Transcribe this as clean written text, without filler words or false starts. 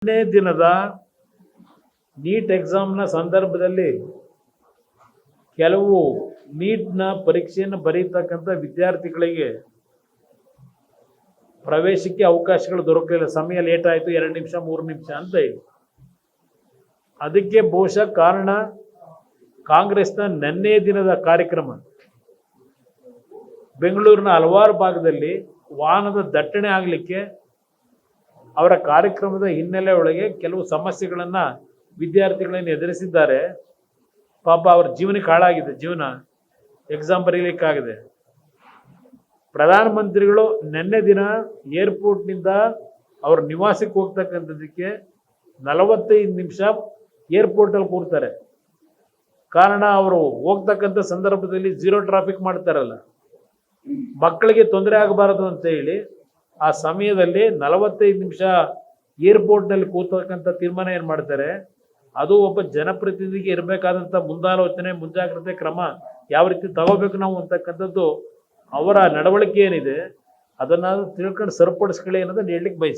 ಮೊದಲನೇ ದಿನದ ನೀಟ್ ಎಕ್ಸಾಮ್ನ ಸಂದರ್ಭದಲ್ಲಿ ಕೆಲವು ನೀಟ್ನ ಪರೀಕ್ಷೆಯನ್ನು ಬರೀತಕ್ಕಂಥ ವಿದ್ಯಾರ್ಥಿಗಳಿಗೆ ಪ್ರವೇಶಕ್ಕೆ ಅವಕಾಶಗಳು ದೊರಕಲಿಲ್ಲ. ಸಮಯ ಲೇಟ್ ಆಯಿತು, 2 ನಿಮಿಷ 3 ನಿಮಿಷ ಅಂತ ಹೇಳಿ. ಅದಕ್ಕೆ ಬಹುಶಃ ಕಾರಣ ಕಾಂಗ್ರೆಸ್ನ ನಿನ್ನೆ ದಿನದ ಕಾರ್ಯಕ್ರಮ. ಬೆಂಗಳೂರಿನ ಹಲವಾರು ಭಾಗದಲ್ಲಿ ವಾಹನದ ದಟ್ಟಣೆ ಆಗಲಿಕ್ಕೆ ಅವರ ಕಾರ್ಯಕ್ರಮದ ಹಿನ್ನೆಲೆ ಒಳಗೆ ಕೆಲವು ಸಮಸ್ಯೆಗಳನ್ನು ವಿದ್ಯಾರ್ಥಿಗಳನ್ನು ಎದುರಿಸಿದ್ದಾರೆ. ಪಾಪ ಅವ್ರ ಜೀವನಕ್ಕೆ ಹಾಳಾಗಿದೆ, ಜೀವನ ಎಕ್ಸಾಮ್ ಬರೀಲಿಕ್ಕಾಗಿದೆ. ಪ್ರಧಾನಮಂತ್ರಿಗಳು ನಿನ್ನೆ ದಿನ ಏರ್ಪೋರ್ಟ್ನಿಂದ ಅವ್ರ ನಿವಾಸಕ್ಕೆ ಹೋಗ್ತಕ್ಕಂಥದ್ದಕ್ಕೆ 45 ನಿಮಿಷ ಏರ್ಪೋರ್ಟಲ್ಲಿ ಕೂರ್ತಾರೆ. ಕಾರಣ ಅವರು ಹೋಗ್ತಕ್ಕಂಥ ಸಂದರ್ಭದಲ್ಲಿ ಝೀರೋ ಟ್ರಾಫಿಕ್ ಮಾಡ್ತಾರಲ್ಲ, ಮಕ್ಕಳಿಗೆ ತೊಂದರೆ ಆಗಬಾರದು ಅಂತ ಹೇಳಿ ಆ ಸಮಯದಲ್ಲಿ 45 ನಿಮಿಷ ಏರ್ಪೋರ್ಟ್ನಲ್ಲಿ ಕೂತಕ್ಕಂಥ ತೀರ್ಮಾನ ಏನು ಮಾಡ್ತಾರೆ. ಅದು ಒಬ್ಬ ಜನಪ್ರತಿನಿಧಿಗೆ ಇರಬೇಕಾದಂಥ ಮುಂದಾಲೋಚನೆ, ಮುಂಜಾಗ್ರತೆ ಕ್ರಮ ಯಾವ ರೀತಿ ತಗೋಬೇಕು ನಾವು ಅಂತಕ್ಕಂಥದ್ದು ಅವರ ನಡವಳಿಕೆ ಏನಿದೆ ಅದನ್ನು ತಿಳ್ಕೊಂಡು ಸರಿಪಡಿಸ್ಕೊಳ್ಳಿ ಅನ್ನೋದನ್ನು ಹೇಳಲಿಕ್ಕೆ ಬಯಸ್ತೀನಿ.